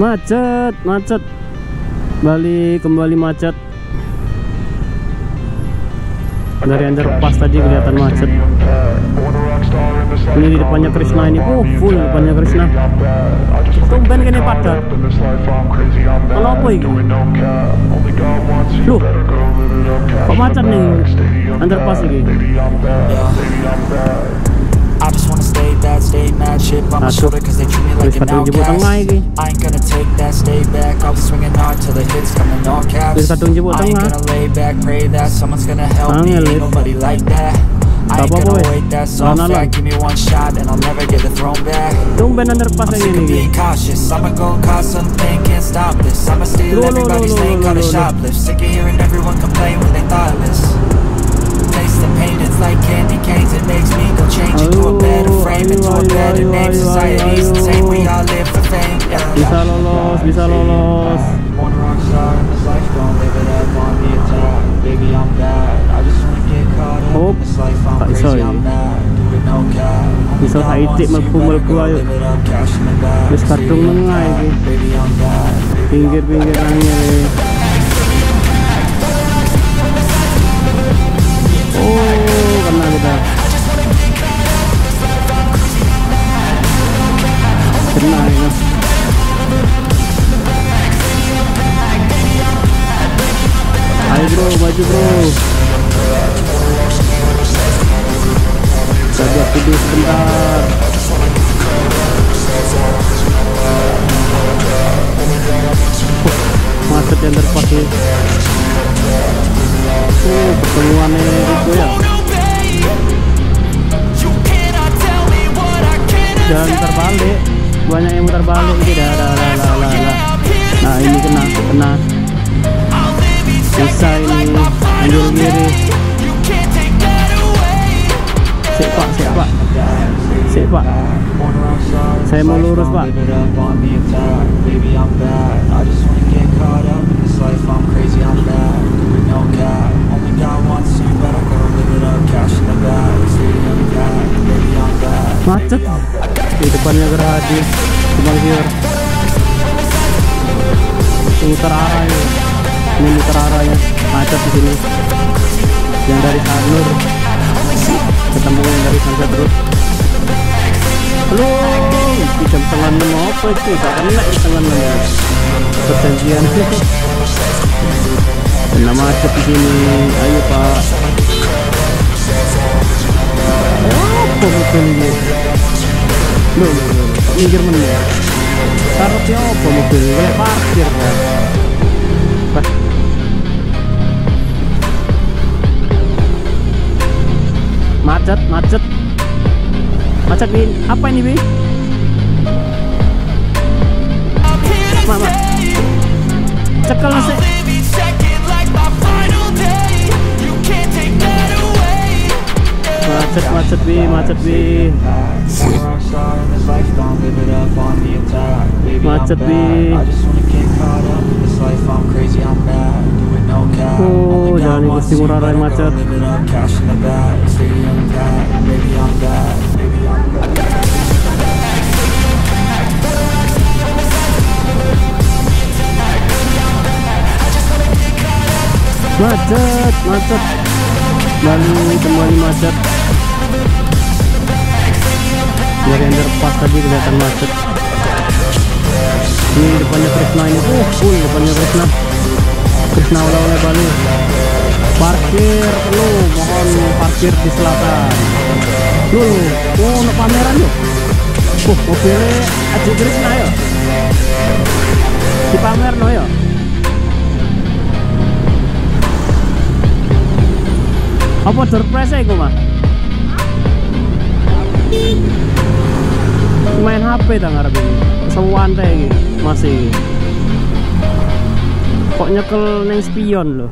Macet, macet. Bali kembali macet. Dari underpass tadi kelihatan macet. Ini di depannya Krishna ini, full depannya Krishna. Tumben kene padat. Kenapa ini? Loh, kok macet nih underpass ini? I just wanna stay bad, stay mad, shit on my shoulder cause they treat me like an outcast. I ain't gonna take that, stay back, I'll be swinging hard till the hits come in all caps. I ain't gonna lay back, pray that someone's gonna help me, ain't nobody like that. I ain't gonna wait, that's all fact, give me one shot and I'll never get the throne back. I'm sick of being cautious, I'ma go cause something, can't stop this. I'ma steal everybody's thing, call it shoplift. Sick of hearing everyone complain when they thoughtless. Taste the pain, it's like candy canes. It makes me go change into a better frame, into a better name. Society's insane, we all live for fame. Bisa lolos, bisa lolos. Born a rock star in this life, don't live it up on the attack. Baby, I'm bad, I just wanna get caught up in this life. I'm crazy, I'm mad, do it no cap. Bisa saitik melbu-melbu ayo. Wis kadung nengah iki. Pinggir-pinggir angel. Kena kita. Kena ya. Ayo bro, maju bro. Coba tidur sebentar. Macet yang underpass nih. Pertemuan itu ya. Jangan muter balik, banyak yang muter balik ini dah. Nah ini kena. Bisa ini ambil kiri. Sik pak. Saya mau lurus pak. Macet di depannya Gerhadi Kemangkir. Muter arahnya, ini muter arahnya macet di sini. Yang dari Sanur ketemu yang dari Sansa terus. Halo, di jam setengah 6 apa itu? Tak kena di setengah 6 perjanjian. Kena macet di sini. Ayo pak. Apa mobil ini? Loh, minggir mana? Syaratnya apa mobil? Kayak parkir kan? Macet Bin. Apa ini Bin? Mama, cekel sih. Macet Bi. Macet Bi. Oh, jangan ikut si murah rai macet. Macet. Bali kembali macet. Dari underpass tadi kelihatan macet. Ini depannya Krishna ini, full depannya Krishna oleh Bali. Parkir penuh, mohon parkir di selatan. Nak pameran yuk. Mobilnya Aji Krishna ya. Di pamer no ya. Apa surprise iku mah? Main HP tak ngarep ini. Sewan teh iki masih. Kok nyekel neng spion loh.